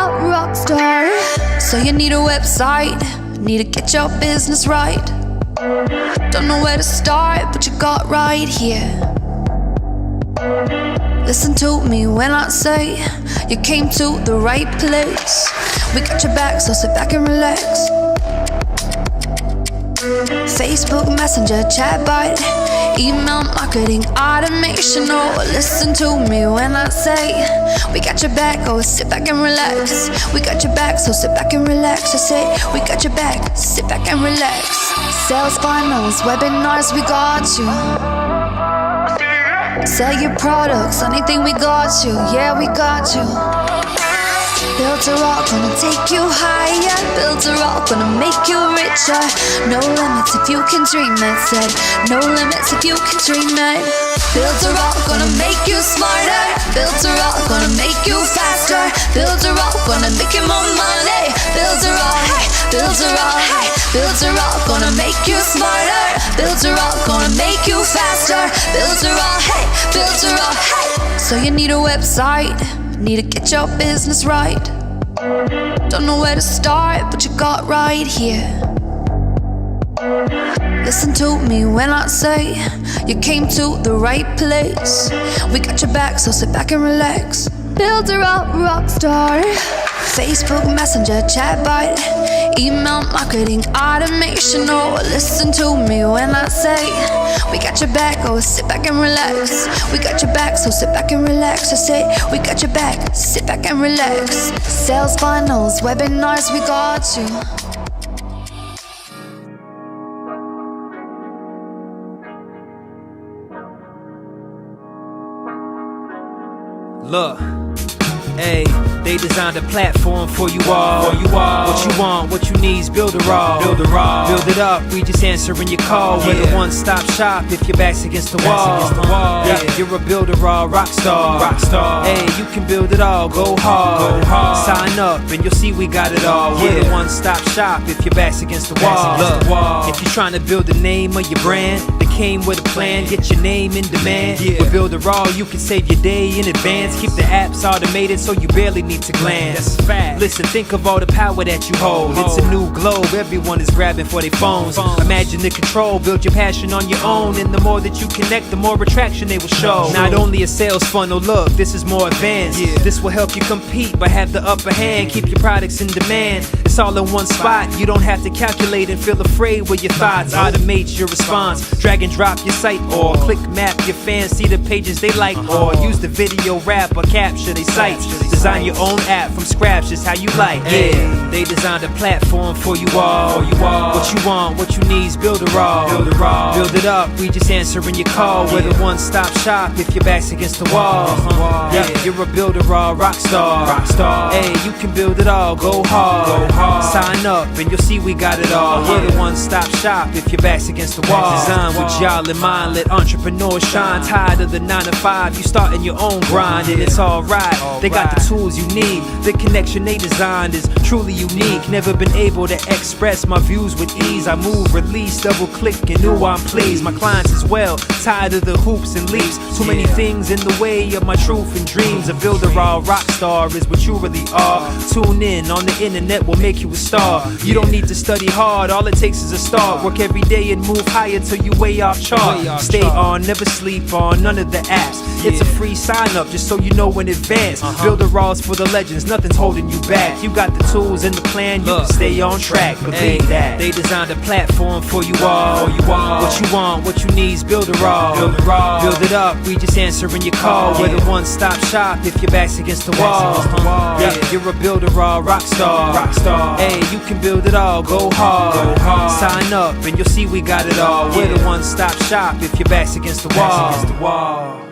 up rock star. So you need a website, need to get your business right. Don't know where to start, but you got right here. Listen to me when I say you came to the right place. We got your back, so sit back and relax. Facebook Messenger, chatbot, email marketing, automation. Oh, listen to me when I say we got your back, oh, sit back and relax. We got your back, so sit back and relax. I say we got your back, sit back and relax. Sales funnels, webinars, we got you. Sell your products, anything, we got you. Yeah, we got you. Built a rock, gonna take you higher. Built a rock, gonna make you richer. No limits if you can dream it. Said no limits if you can dream it. Built a rock, gonna make you smarter. Built a rock, gonna make you faster. Built a rock, gonna make you more money. Built a rock, hey. Built a rock, hey. Built a rock, gonna make you smarter. Built a rock, gonna make you faster. Built a rock, hey. Built a rock, hey. So you need a website, need to get your business right. Don't know where to start, but you got right here. Listen to me when I say you came to the right place. We got your back, so sit back and relax. Builder up, rock star. Facebook Messenger, chatbot, email marketing, automation. Oh, listen to me when I say we got your back, oh, sit back and relax. We got your back, so sit back and relax. I say we got your back, sit back and relax. Sales funnels, webinars, we got you. Look, hey, they designed a platform for you all. What you want, what you need is build a raw. Build it up, we just answering your call. We're the one-stop shop if your back's against the wall. Yeah, you're a builder raw rock star. Hey, you can build it all, go hard. Sign up and you'll see we got it all. We're the one-stop shop if your back's against the wall. Look, if you're trying to build the name of your brand, they came with a plan, get your name in demand. With Builder Raw, you can save your day in advance. Keep the apps automated so you barely need to glance. Listen, think of all the power that you hold. It's a new globe, everyone is grabbing for their phones. Imagine the control, build your passion on your own. And the more that you connect, the more attraction they will show. Not only a sales funnel, look, this is more advanced. This will help you compete, but have the upper hand. Keep your products in demand. It's all in one spot. You don't have to calculate and feel afraid with your thoughts. Automate your response. Drag and drop your site or click map your fans. See the pages they like or use the video wrap or capture their sites. Design your own app from scratch, just how you like. Yeah, they designed a platform for you all. What you want, what you need is build a raw. Build it up, we just answering your call. We're the one-stop shop if your back's against the wall. Yeah, you're a builder raw rock star. Hey, you can build it all, go hard. Sign up and you'll see we got it all. We're the one-stop shop if your back's against the wall. Design with y'all in mind, let entrepreneurs shine. Tired of the 9 to 5, you starting your own grind and it's alright. They got the tools you need. The connection they designed is truly unique. Never been able to express my views with ease. I move, release, double click and ooh, I'm pleased. My clients as well, tired of the hoops and leaps. Too many things in the way of my truth and dreams. A builder raw rock star is what you really are. Tune in on the internet will make you a star. You don't need to study hard, all it takes is a start. Work every day and move higher till you way off chart. Stay on, never sleep on none of the apps. It's a free sign up just so you know in advance. Builder raws for the legends, nothing's holding you back. You got the tools and the plan, you can stay on track. Believe that. They designed a platform for you all. What you want, what you need is build a raw. Build it up, we just answering your call. We're the one-stop shop if your back's against the wall. Yeah, you're a builder raw rock star. Hey, you can build it all, go hard. Sign up and you'll see we got it all. We're the one-stop shop if your back's against the wall.